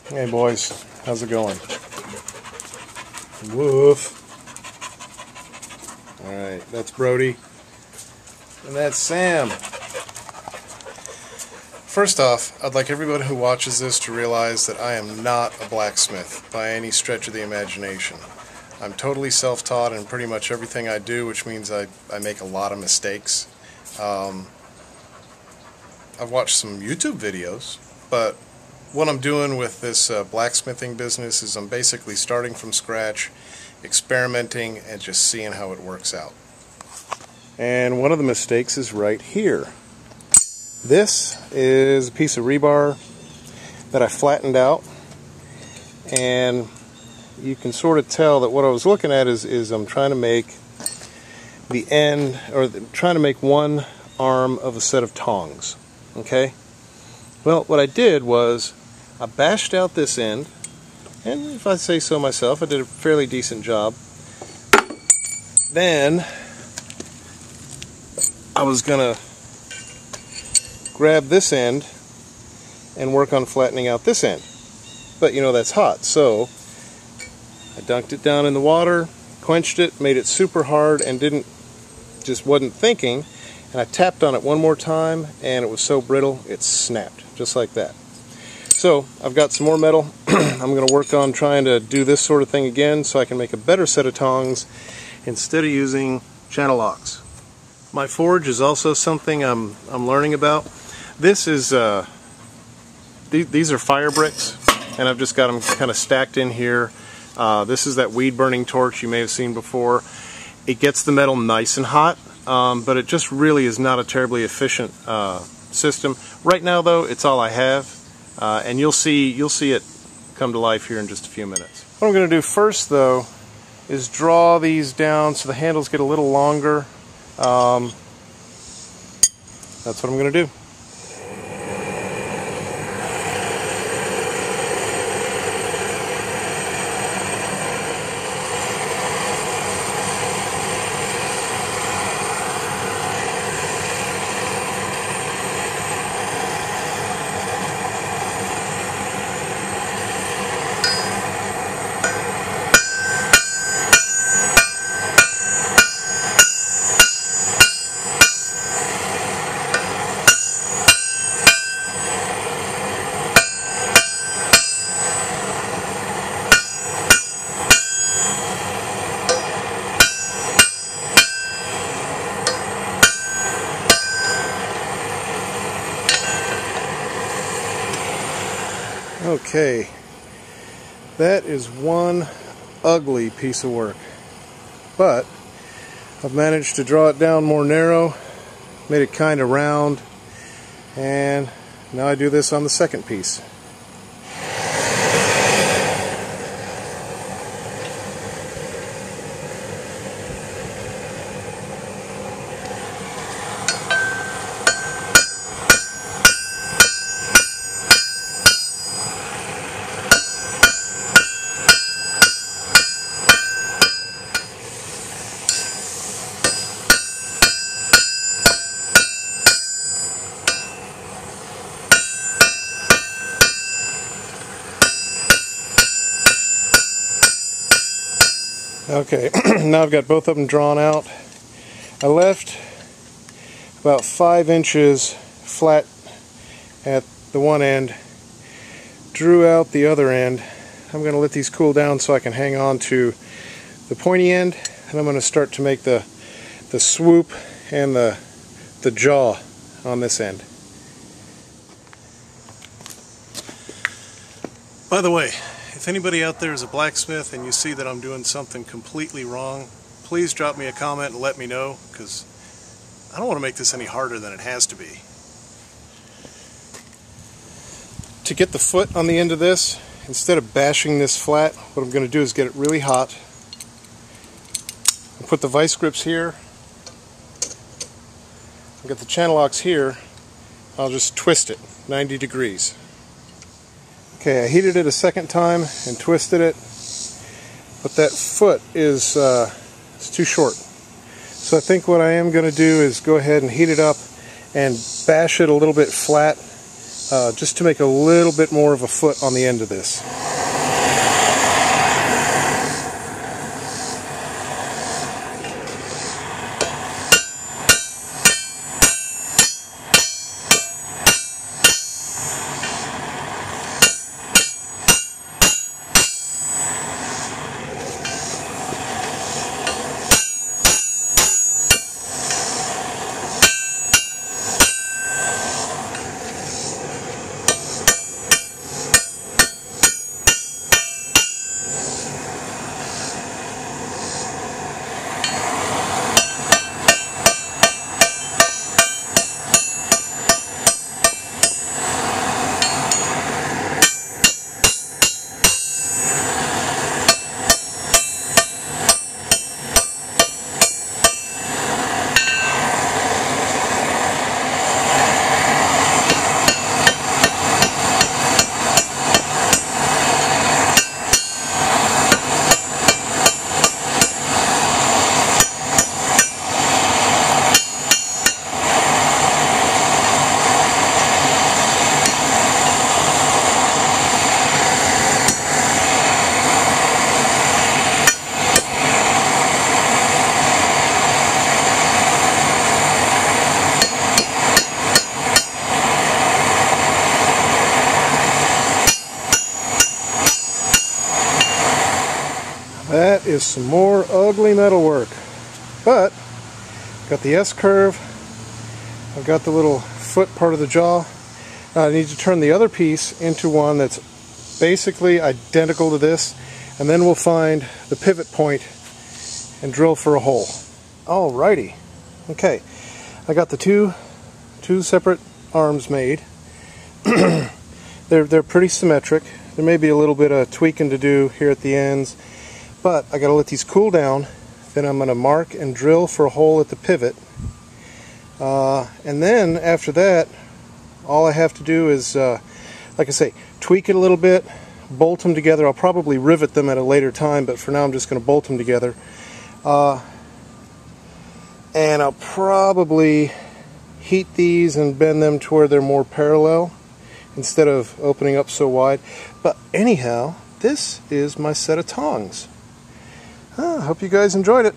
Hey boys, how's it going? Woof. Alright, that's Brody. And that's Sam. First off, I'd like everybody who watches this to realize that I am not a blacksmith by any stretch of the imagination. I'm totally self-taught in pretty much everything I do, which means I make a lot of mistakes. I've watched some YouTube videos, but what I'm doing with this blacksmithing business is I'm basically starting from scratch, experimenting, and just seeing how it works out. And one of the mistakes is right here. This is a piece of rebar that I flattened out, and you can sort of tell that what I was looking at is I'm trying to make the end, or trying to make one arm of a set of tongs. Okay? Well, what I did was I bashed out this end, and if I say so myself, I did a fairly decent job. Then I was gonna grab this end and work on flattening out this end. But you know that's hot, so I dunked it down in the water, quenched it, made it super hard, and wasn't thinking, and I tapped on it one more time, and it was so brittle it snapped, just like that. So I've got some more metal. I'm going to work on trying to do this sort of thing again so I can make a better set of tongs instead of using channel locks. My forge is also something I'm learning about. This is these are fire bricks, and I've just got them kind of stacked in here. This is that weed burning torch you may have seen before. It gets the metal nice and hot, but it just really is not a terribly efficient system. Right now though, it's all I have, and you'll see it come to life here in just a few minutes. What I'm going to do first though is draw these down so the handles get a little longer. That's what I'm going to do. Okay, that is one ugly piece of work, but I've managed to draw it down more narrow, made it kind of round, and now I do this on the second piece. Okay, now I've got both of them drawn out. I left about 5 inches flat at the one end, drew out the other end. I'm going to let these cool down so I can hang on to the pointy end, and I'm going to start to make the swoop and the jaw on this end. By the way, if anybody out there is a blacksmith and you see that I'm doing something completely wrong, please drop me a comment and let me know, because I don't want to make this any harder than it has to be. To get the foot on the end of this, instead of bashing this flat, what I'm going to do is get it really hot. I'll put the vice grips here. I'll get the channel locks here. I'll just twist it 90 degrees. Okay, I heated it a second time and twisted it, but that foot is it's too short. So I think what I am going to do is go ahead and heat it up and bash it a little bit flat just to make a little bit more of a foot on the end of this. That is some more ugly metal work, but got the S-curve, I've got the little foot part of the jaw. Now I need to turn the other piece into one that's basically identical to this, and then we'll find the pivot point and drill for a hole. Alrighty, okay, I got the two separate arms made. They're pretty symmetric. There may be a little bit of tweaking to do here at the ends, but I got to let these cool down. Then I'm going to mark and drill for a hole at the pivot, and then after that all I have to do is, like I say, tweak it a little bit, bolt them together. I'll probably rivet them at a later time, but for now I'm just going to bolt them together, and I'll probably heat these and bend them to where they're more parallel instead of opening up so wide. But anyhow, this is my set of tongs. I hope you guys enjoyed it.